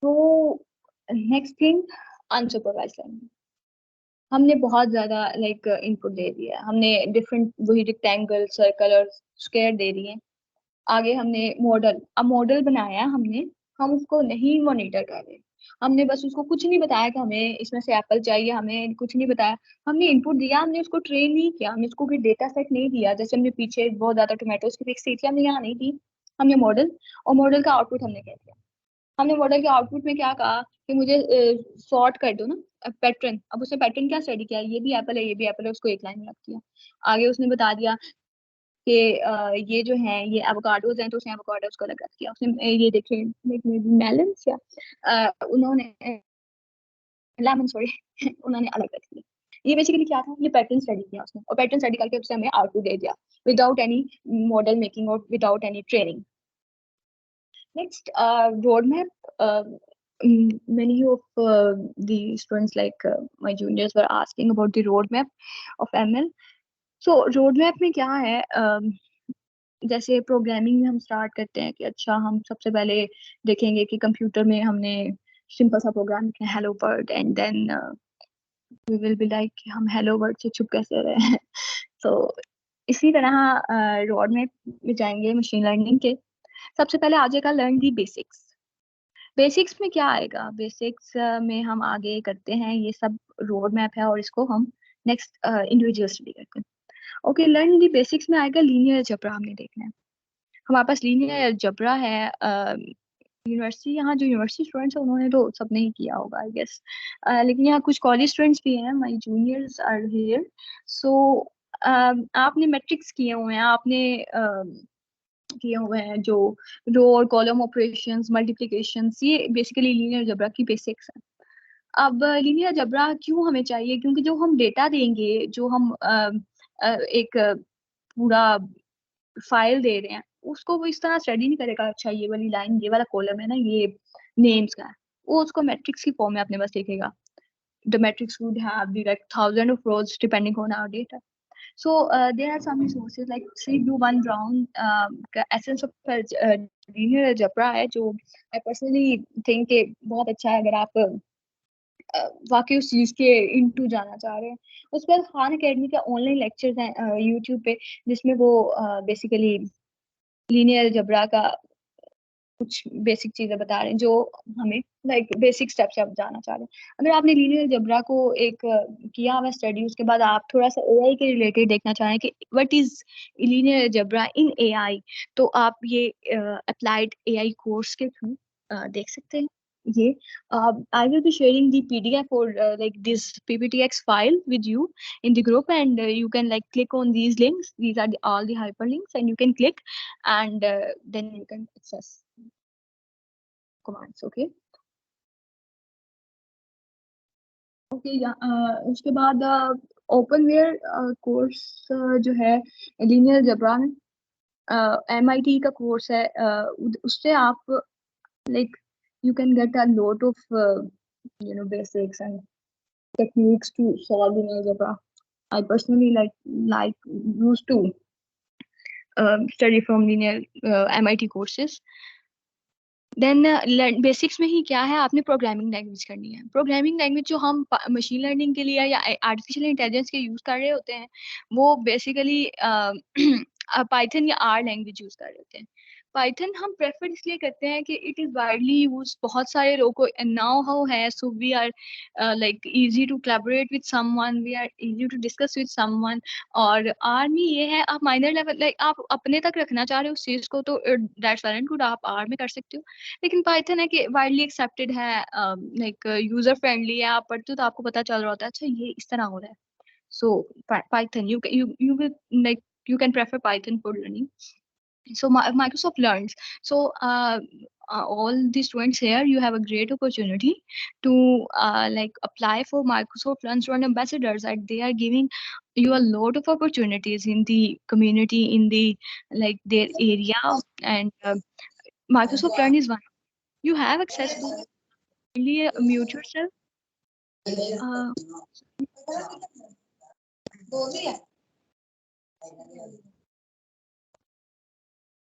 A: तो नेक्स्ट थिंग, अनसुपरवाइज्ड लर्निंग। हमने बहुत ज्यादा लाइक इनपुट दे दिया, हमने डिफरेंट वही रेक्टेंगल, सर्कल और स्क्वायर दे दिए। आगे हमने मॉडल, अब मॉडल बनाया हमने, हम उसको नहीं मॉनिटर कर रहे, हमने बस उसको कुछ नहीं बताया कि हमें इसमें से एप्पल चाहिए, हमें कुछ नहीं बताया। हमने इनपुट दिया, हमने उसको ट्रेन नहीं किया, हमने उसको कोई डेटा सेट नहीं दिया। जैसे हमने पीछे बहुत ज्यादा टोमेटोज की पिक्स दी थी, हमने यहाँ नहीं दी, हमने मॉडल, और मॉडल का आउटपुट हमने कह दिया। हमने मॉडल के आउटपुट में क्या कहा कि मुझे सॉर्ट कर दो ना पैटर्न। अब उसने पैटर्न क्या स्टडी किया, ये भी एप्पल है, ये भी एप्पल है, उसको एक लाइन में रख दिया। आगे उसने बता दिया कि ये जो है ये एवोकाडोज हैं, तो उसने एवोकाडोज को अलग रख दिया। उसने ये देखे मेलन्स या उन्होंने लेमन, सॉरी उन्होंने अलग रख दिया। ये बेसिकली क्या था, ये पैटर्न स्टडी किया उसने, और पैटर्न स्टडी करके उसने हमें आउटपुट दे दिया विदाउट एनी मॉडल मेकिंग और without any training. Next, roadmap. Many of the students, like my juniors, were asking about the roadmap of ML. So roadmap में क्या है, जैसे प्रोग्रामिंग में हम स्टार्ट करते हैं कि अच्छा हम सबसे पहले देखेंगे कि कंप्यूटर में हमने सिंपल सा प्रोग्राम लिखा है, hello world, and then we will be like हम हेलो वर्ल्ड से चुप कैसे रहे हैं। तो इसी तरह रोड मैप में जाएंगे मशीन लर्निंग के। सबसे पहले आ जाएगा लर्न दी बेसिक्स। बेसिक्स में क्या आएगा, बेसिक्स में हम आगे करते हैं, ये सब रोड मैप है और इसको हम नेक्स्ट इंडिविजुअल स्टडी करते हैं। ओके, लर्न दी बेसिक्स में आएगा लीनियर अलजेब्रा, हमने देखना है। हमारे पास लीनियर अलजेब्रा है, यूनिवर्सिटी, यहाँ जो यूनिवर्सिटी स्टूडेंट्स हैं उन्होंने तो सब नहीं किया होगा आई गेस, लेकिन यहाँ कुछ कॉलेज स्टूडेंट्स भी हैं, माय जूनियर्स आर हियर। सो आपने मैट्रिक्स किए हुए हैं, आपने किए हुए हैं जो रो और कॉलम ऑपरेशंस, मल्टीप्लिकेशंस, ये बेसिकली लीनियर अलजेब्रा की बेसिक्स हैं। अब लीनियर अलजेब्रा क्यों हमें चाहिए, क्योंकि जो हम डेटा देंगे, जो हम एक पूरा फाइल दे रहे हैं, उसको वो इस तरह स्टडी नहीं करेगा, अच्छा ये वाली लाइन, ये वाला कॉलम है ना, ये नेम्स का है, वो उसको मैट्रिक्स की फॉर्म में अपने पास लिखेगा। The matrix would have the like thousand of rows depending on our data. So there are some resources like CDO One Brown, essence of linear algebra है, जो I personally think कि बहुत अच्छा है अगर आप वाकई उस चीज के इनटू जाना चाह रहे हैं। उसके बाद खान अकेडमी का ऑनलाइन लेक्चर्स हैं यूट्यूब पे, जिसमें वो बेसिकली लीनियर अलजेब्रा का कुछ बेसिक चीजें बता रहे हैं जो हमें लाइक बेसिक स्टेप से आप जाना चाह रहे हैं। अगर आपने लीनियर अलजेब्रा को एक किया हुआ स्टडी, उसके बाद आप थोड़ा सा एआई के रिलेटेड देखना चाह रहे हैं कि what is linear algebra in AI, तो आप ये अप्लाइड एआई कोर्स के थ्रू देख सकते हैं। ये I will be sharing the PDF or like this PPTX file with you in the group, and you can like click on these links. These are all the hyperlinks, and you can click, and then you can access commands. Okay. Okay. या उसके बाद ओपनवेयर course जो है linear algebra में, MIT का course है, उससे आप like you can get a lot of basics and techniques to solve linear algebra. I personally like used to study from linear MIT courses. Then basics में ही क्या है, आपने प्रोग्रामिंग लैंग्वेज करनी है। प्रोग्रामिंग लैंग्वेज जो हम मशीन लर्निंग के लिए या आर्टिफिशियल इंटेलिजेंस के यूज कर रहे होते हैं, वो बेसिकली पाइथन या आर लैंग्वेज यूज कर रहे होते हैं। पाइथन हम प्रेफर इसलिए करते हैं कि इट इज वाइडली यूज, बहुत सारे लोगों को नाउ हाउ है, so we are like easy to collaborate with someone, we are easy to discuss with someone. और आर में ये है, आप माइनर लेवल लाइक आप अपने तक रखना चाह रहे हो उस चीज को, तो दैट्स वेल एंड गुड, आप आर में कर सकते हो। लेकिन पाइथन है कि वाइडली एक्सेप्टेड है, लाइक यूजर फ्रेंडली है, आप पढ़ते हो तो आपको पता चल रहा होता है अच्छा ये इस तरह हो रहा है। सो Python you will like you can prefer Python for learning. So Microsoft learns. So all the students here, you have a great opportunity to like apply for Microsoft Learns Run ambassadors, and they are giving you a lot of opportunities in the community, in the like their area. And Microsoft Learn is one. You have access to really mute yourself. Uh,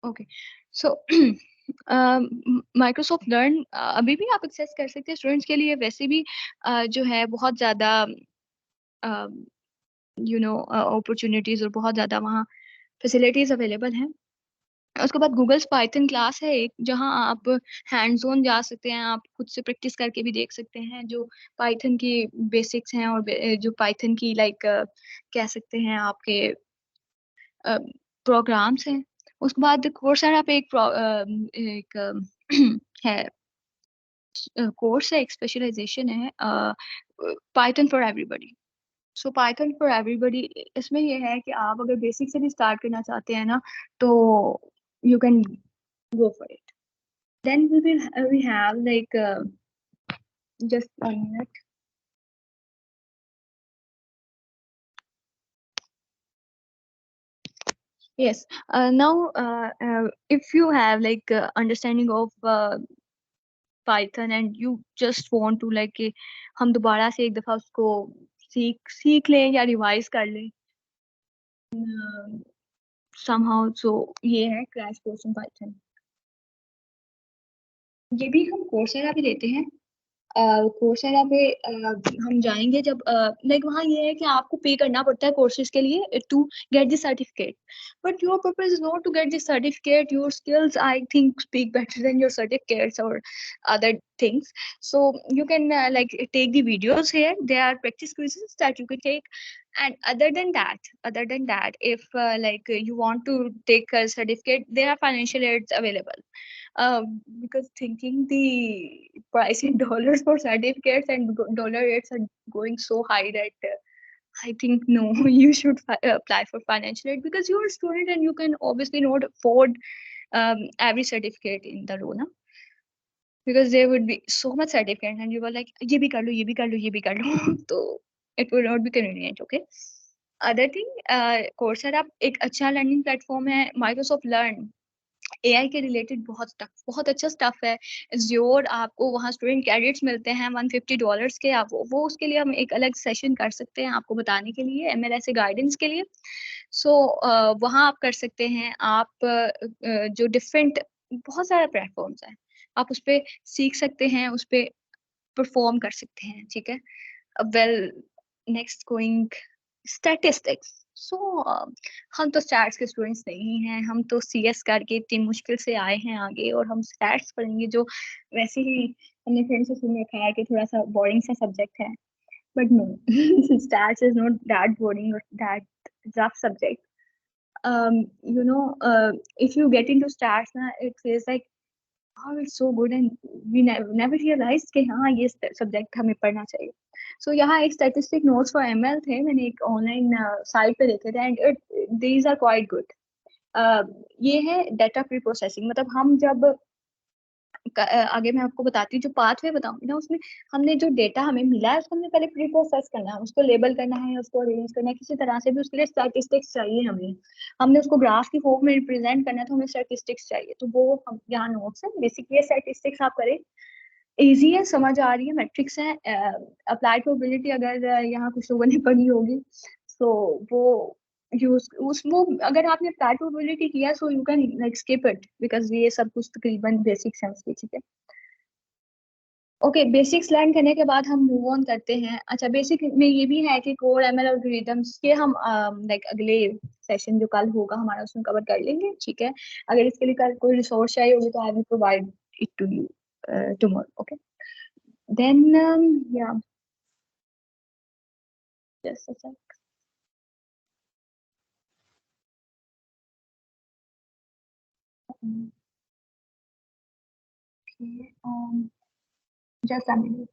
A: okay. So Microsoft learn अभी भी आप access कर सकते हैं students के लिए, वैसे भी जो है बहुत ज़्यादा यू नो अपॉर्चुनिटीज़ और बहुत ज़्यादा वहाँ फैसिलिटीज़ अवेलेबल हैं। उसके बाद गूगल्स पाइथन क्लास है एक, जहाँ आप हैंड्स ऑन जा सकते हैं, आप खुद से प्रैक्टिस करके भी देख सकते हैं जो पाइथन की बेसिक्स हैं, और जो पाइथन की लाइक कह सकते हैं आपके प्रोग्राम्स हैं। उसके बाद कोर्सेरा पे एक है कोर्स है, एक स्पेशलाइजेशन है Python for everybody. So Python for everybody, इसमें ये है कि आप अगर बेसिक से भी स्टार्ट करना चाहते हैं ना, तो you can go for it. Then we have like just 1 minute. Yes. Now, if you have like understanding of Python and you just want to like कि हम दोबारा से एक दफा उसको सीख लें या रिवाइज कर लें somehow, so ये है क्रैश कोर्स इन पाइथन। ये भी हम कोर्सेरा पे देते हैं। कोर्सेरा पे हम जाएंगे जब लाइक वहाँ ये है कि आपको पे करना पड़ता है कोर्सेज के लिए to get the certificate, but your purpose is not to get the certificate, your skills I think speak better than your certificates और other things. So you can like take the videos here, there are practice quizzes that you can take. And other than that, if like you want to take a certificate, there are financial aids available. Because thinking the price in dollars for certificates and dollar rates are going so high that I think no, you should apply for financial aid, because you're a student and you can obviously not afford every certificate in the row, na? Because there would be so much certificate and you were like, ye bhi kar lo, ye bhi kar lo, ye bhi kar lo. So it would not be convenient, okay? Other thing, Coursera एक अच्छा learning platform है। Microsoft learn AI के related बहुत अच्छा stuff है। ज़्योर आपको वहाँ student credits मिलते हैं $150 के। आप वो उसके लिए हम एक अलग सेशन कर सकते हैं आपको बताने के लिए, एमएलएस गाइडेंस के लिए। सो वहाँ आप कर सकते हैं। आप जो डिफरेंट बहुत सारे प्लेटफॉर्म्स हैं, आप उस पर सीख सकते हैं, उस पर परफॉर्म कर सकते हैं, ठीक है। Well, next going statistics. So हम तो स्टैट्स के स्टूडेंट्स नहीं हैं, हम तो सीएस करके इतनी मुश्किल से आए हैं आगे, और हम स्टैट्स पढ़ेंगे जो वैसे ही हमने फ्रेंड से सुन रखा है कि थोड़ा सा बोरिंग सा सब्जेक्ट है। But no, stats is not that boring और that tough subject. you know, if you get into stats na, it feels like oh it's so good and we never realized कि हाँ ये subject हमें पढ़ना चाहिए। सो यहाँ एक स्टैटिस्टिक नोट्स फॉर एमएल थे, मैंने एक ऑनलाइन साइट पे देखे थे, and these are quite good. ये है डाटा प्री प्रोसेसिंग, मतलब हम जब आगे मैं आपको बताती हूँ, जो पाथवे बताऊंगी ना, उसमें हमने जो डेटा हमें मिला है उसको हमने पहले प्री प्रोसेस करना है, उसको लेबल करना है, उसको अरेंज करना है किसी तरह से भी, उसके लिए स्टैटिस्टिक्स चाहिए हमें। हमने उसको ग्राफ की फॉर्म में रिप्रेजेंट करना है, तो हमें स्टैटिस्टिक्स चाहिए। तो वो हम यहाँ नोट्स है, बेसिकली स्टैटिस्टिक्स आप करें, इजी है, समझ आ रही है, मैट्रिक्स है। अप्लाइड प्रोबेबिलिटी अगर यहाँ कुछ लोगों ने पढ़ी होगी, तो वो यूज वो अगर आपने अप्लाई प्रोबेबिलिटी किया so you can like skip it because ये सब कुछ तकरीबन बेसिक सेंस की, ठीक है। ओके, बेसिक्स लर्न करने के बाद हम मूव ऑन करते हैं। अच्छा, बेसिक में ये भी है कि कोर एमएल एल्गोरिथम्स के हम लाइक अगले सेशन जो कल होगा हमारा उसमें कवर कर लेंगे, ठीक है। अगर इसके लिए कल कोई रिसोर्स चाहिए होगी तो I will provide it to you tomorrow, okay. Then या just a sec, just a minute.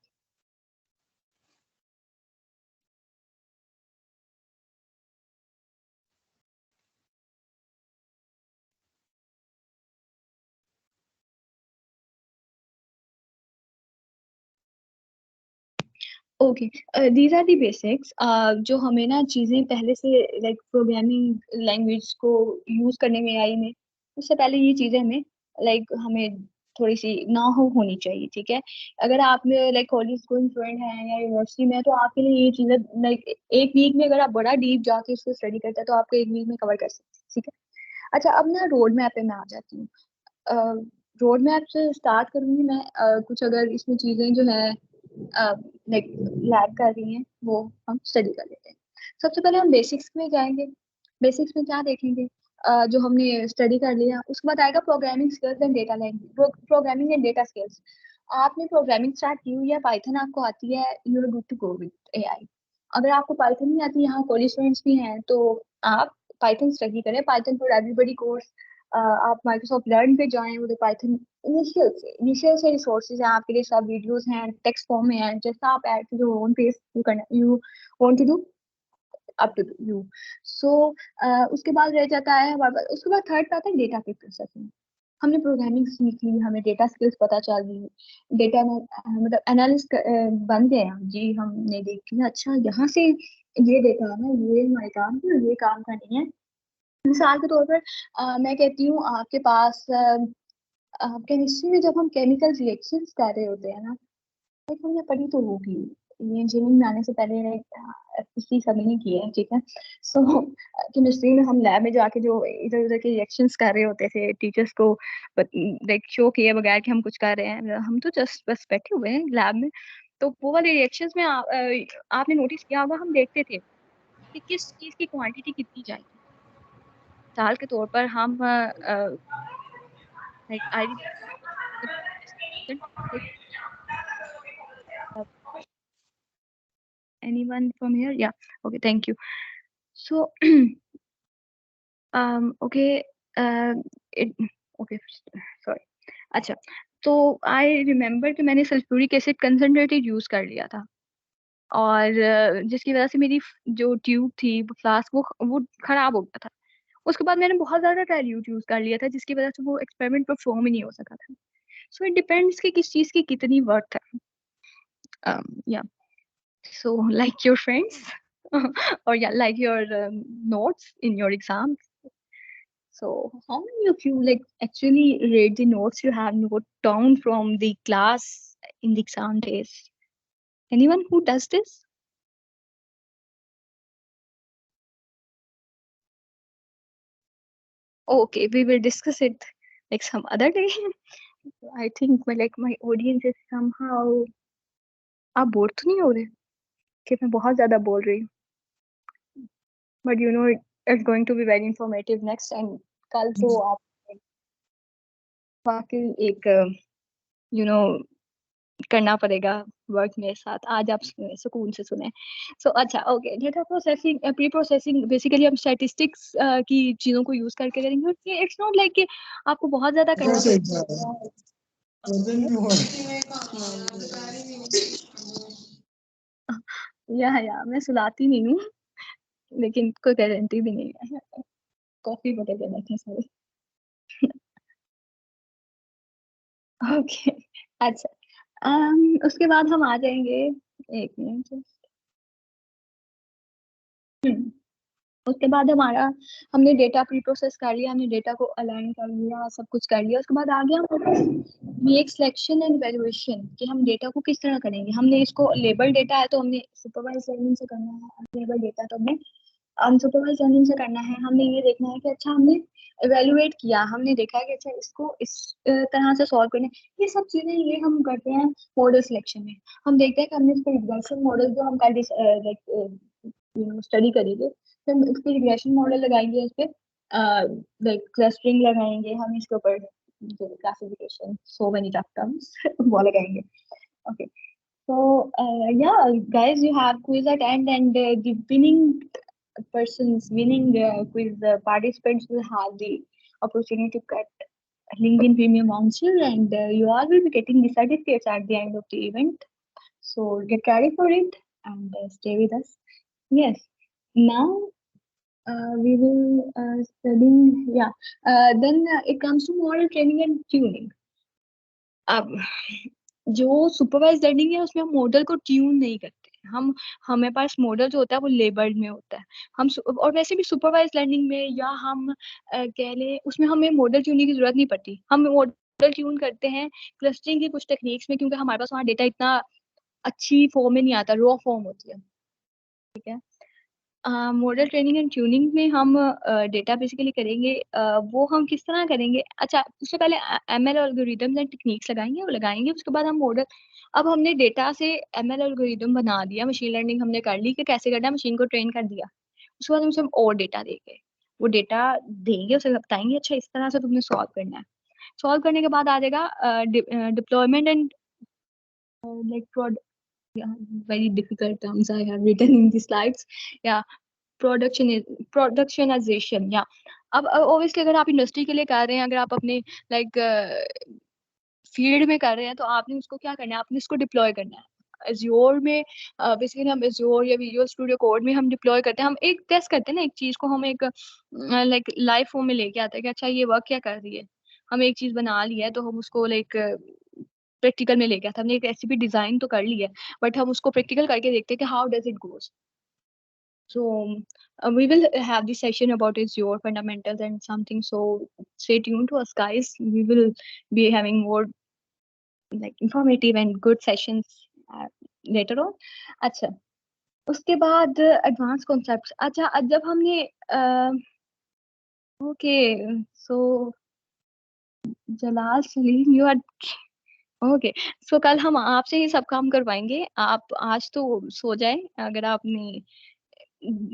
A: Okay, these are the basics जो हमें ना चीजें पहले से लाइक प्रोग्रामिंग लैंग्वेज को यूज करने में आई में उससे पहले ये चीजें हमें लाइक हमें थोड़ी सी ना होनी चाहिए, ठीक है। अगर आप लाइक कॉलेज गोइंग स्टूडेंट हैं या यूनिवर्सिटी में, तो आपके लिए ये चीजें लाइक एक वीक में अगर आप बड़ा डीप जाके इसको स्टडी करते हैं तो आपको एक वीक में कवर कर सकते हैं, ठीक है। अच्छा, अब ना रोड मैप पे मैं आ जाती हूँ। रोड मैप से स्टार्ट करूंगी मैं। कुछ अगर इसमें चीजें जो है लाइक लैग कर रही हैं वो हम स्टडी कर लेते हैं। सबसे पहले हम बेसिक्स में जाएंगे। बेसिक्स में क्या देखेंगे? जो हमने स्टडी कर लिया उसके बाद आएगा programming skills and data language, programming and data skills. आपने प्रोग्रामिंग स्टार्ट की हुई है, पाइथन आपको आती है, you are good to go with AI. अगर आपको पाइथन नहीं आती, यहाँ कॉलेज स्टूडेंट्स भी हैं, तो आप पाइथन स्टडी करें, पाइथन फॉर एवरीबॉडी कोर्स। आप माइक्रोसॉफ्ट लर्न पे जाएं, वो पाइथन इनिशियल से रिसोर्सेज हैं आपके लिए, सब वीडियोस हैं, टेक्स्ट फॉर्म में है, जैसा आप add to your own pace you करना, you want to do up to you. So उसके बाद रह जाता है हमारे पास, उसके बाद थर्ड पे आता है डेटा के प्रोसेसिंग। हमने प्रोग्रामिंग सीख ली, हमें डेटा स्किल्स पता चल गई, डेटा में मतलब एनालिस्ट बन गए हम जी। हमने देख लिया, अच्छा यहाँ से ये डेटा है ना, ये हमारे काम का, ये काम का नहीं है। मिसाल के तौर पर मैं कहती हूँ आपके पास केमिस्ट्री में जब हम केमिकल रिएक्शंस कर रहे होते हैं ना, एक हमने पढ़ी तो होगी, ये इंजीनियरिंग में आने से पहले इसी समय नहीं किए हैं, ठीक है। सो केमिस्ट्री में हम लैब में जाके जो इधर उधर के रिएक्शंस कर रहे होते थे, टीचर्स को लाइक शो किए बगैर कि हम कुछ कर रहे हैं, हम तो जस्ट बस बैठे हुए हैं लैब में। तो वो वाले रिएक्शंस में आपने नोटिस किया होगा, हम देखते थे कि किस चीज की क्वांटिटी कितनी चाहिए। मिसाल के तौर पर हम like I anyone from here? Yeah. Okay. Thank you. So, okay. It, okay. Sorry. अच्छा, तो आई रिमेम्बर कि मैंने सल्फ्यूरिक एसिड कंसनट्रेटेड यूज कर लिया था, और जिसकी वजह से मेरी जो ट्यूब थी फ्लास्क वो खराब हो गया था। उसके बाद मैंने बहुत ज्यादा डाइल्यूट यूज कर लिया था, जिसकी वजह से वो एक्सपेरिमेंट परफॉर्म ही नहीं हो सका था। सो इट डिपेंड्स कि किस चीज की कितनी वर्थ है। या so like your friends or yeah, like your notes in your exams. So how many of you like actually read the notes you have note down from the class in the exam days? Anyone who does this? Okay, we will discuss it like some other day. I think my audience is somehow, आप bore तो नहीं हो रहे कि मैं बहुत ज्यादा बोल रही हूँ? But you know it's going to be very informative next time. कल तो आप वाकई एक यू नो करना पड़ेगा वर्क मेरे साथ। आज आप सुकून से सुने। सो अच्छा, okay, data processing, pre processing basically हम स्टैटिस्टिक्स की चीजों को यूज करके करेंगे, और ये इट्स नॉट लाइक कि आपको बहुत ज्यादा करना पड़ेगा। या मैं सुलाती नहीं हूँ, लेकिन कोई गारंटी भी नहीं है। कॉफी बदल के बैठे सारे। ओके, अच्छा, उसके बाद हम आ जाएंगे, एक मिनट। उसके बाद हमारा, हमने डेटा प्री प्रोसेस कर लिया, हमने डेटा को अलाइन कर लिया, सब कुछ कर लिया। उसके बाद आ गया हमारे पास मेक सिलेक्शन एंड वैल्यूएशन, कि हम डेटा को किस तरह करेंगे। हमने इसको लेबल डेटा है तो हमने सुपरवाइज लर्निंग से करना है, लेबल डेटा तो हमने अनसुपरवाइज लर्निंग से करना है, हमने ये देखना है कि अच्छा हमने इवेलुएट किया, हमने देखा कि अच्छा इसको इस तरह से सॉल्व करना है। ये सब चीजें ये हम करते हैं मॉडल सिलेक्शन में। हम देखते हैं कि हमने इसको रिग्रेशन मॉडल जो हम कल लाइक स्टडी करेंगे, तो हम इस पे रिग्रेशन मॉडल लगाएंगे, इस पे लाइक क्लस्टरिंग लगाएंगे, हम इसके ऊपर क्लासिफिकेशन सो मेनी टर्म्स वो लगाएंगे। Okay, so yeah, guys, you have quiz at end, and the winning quiz participants will have the opportunity to get LinkedIn Premium Voucher, and you all will be getting the certificates at the end of the event. So get ready for it and stay with us. Yes. Now we will studying. Yeah. Then it comes to model training and tuning. अब जो supervise learning है उसमें हम model को tune नहीं करते। हम हमें पास मॉडल जो होता है वो लेबल्ड में होता है। और वैसे भी सुपरवाइज लर्निंग में या हम कह लें उसमें हमें मॉडल ट्यूनिंग की जरूरत नहीं पड़ती। हम मॉडल ट्यून करते हैं क्लस्टरिंग की कुछ टेक्निक्स में, क्योंकि हमारे पास वहाँ डेटा इतना अच्छी फॉर्म में नहीं आता, रॉ फॉर्म होती है। ठीक है, मॉडल ट्रेनिंग एंड ट्यूनिंग में हम डेटा बेसिकली करेंगे। वो हम किस तरह करेंगे? अच्छा, उससे पहले एमएल एल्गोरिथम्स एंड टेक्निक्स लगाएंगे। उसके बाद हम मॉडल, अब हमने डेटा से एमएल एल्गोरिथम बना दिया, मशीन लर्निंग हमने कर ली कि कैसे करना है, मशीन को ट्रेन कर दिया। उसके बाद हम सब और डेटा देंगे, वो डेटा देंगे, उसे बताएंगे अच्छा इस तरह से तुमने सॉल्व करना है। सॉल्व करने के बाद आ जाएगा deployment and like very difficult terms I have written in the slides. Yeah, प्रोडक्शनाइजेशन। या अब ऑब्वियसली अगर आप इंडस्ट्री के लिए कर रहे हैं, अगर आप अपने लाइक फील्ड में कर रहे हैं, तो आपने उसको क्या करना है, आपने उसको डिप्लॉय करना है। एज्योर में बेसिकली हम एज्योर या विजुअल स्टूडियो कोड में हम डिप्लॉय करते हैं। हम एक टेस्ट करते हैं ना, एक चीज को हम एक लाइक लाइव फॉर्म में लेके आते हैं कि अच्छा ये वर्क क्या कर रही है। हम एक चीज बना ली है तो हम उसको लाइक प्रैक्टिकल में लेके आते हैं। हमने एक रेसिपी डिजाइन तो कर ली है, बट हम उसको प्रैक्टिकल करके देखते हैं कि how does it goes. So we will have this session about Azure fundamentals and something. So stay tuned to us, guys. We will be having more like informative and good sessions later on. अच्छा, उसके बाद advance concepts. अच्छा, जब हमने okay, so Jalal Salim, you are okay. So कल हम आपसे ही सब काम करवाएंगे। आप आज तो सो जाए अगर आपने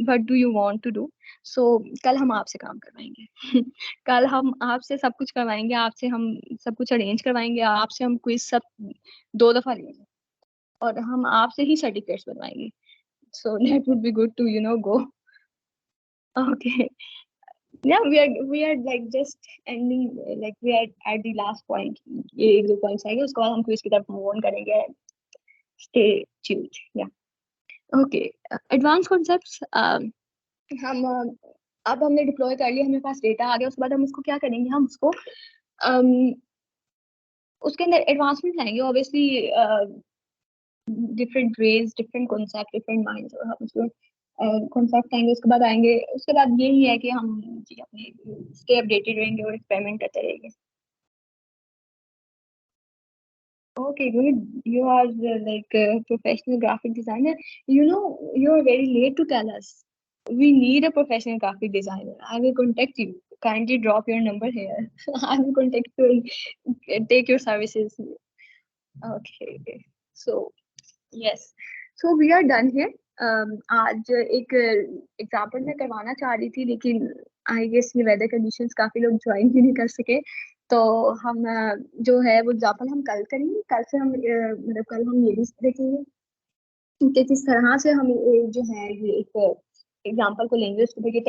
A: what do you want to do। so कल हम आपसे काम करवाएंगे कल हम आपसे सब कुछ करवाएंगे, आपसे हम सब कुछ अरेंज करवाएंगे, आपसे हम क्विज सब 2 दफा लेंगे और हम आपसे ही सर्टिफिकेट्स बनवाएंगे। so that would be good to go। okay, yeah, we are like just ending, like we are at the last point। ये 1-2 पॉइंट्स आएंगे, उसके बाद हम क्विज की तरफ मूव ऑन करेंगे। stay tuned। yeah, okay, advanced concepts। हम अब हमने डिप्लॉय कर लिया, हमारे पास डेटा आ गया। उसके बाद हम उसको क्या करेंगे, हम उसको उसके अंदर एडवांसमेंट लाएंगे। Obviously different ways, different concept, different minds, और हम उसको कॉन्सेप्ट आएंगे। उसके बाद आएंगे, उसके बाद यही है कि हम जी अपने स्टे अपडेटेड रहेंगे और एक्सपेरिमेंट करते रहेंगे। Okay, good. You are like a professional graphic designer. You are very late to tell us. We need a professional graphic designer. I will contact you. Kindly drop your number here. I will contact you and take your services. Okay. So, yes. So we are done here. आज एक example मैं करवाना चाह रही थी, लेकिन I guess ये weather conditions काफी लोग ज्वाइन भी नहीं कर सके। तो हम जो है वो एग्जाम्पल हम कल करेंगे। कल से हम मतलब कल हम ये भी देखेंगे कि किस तरह से हम जो है ये एक एग्जाम्पल को लेंगे, उसके टेक्निक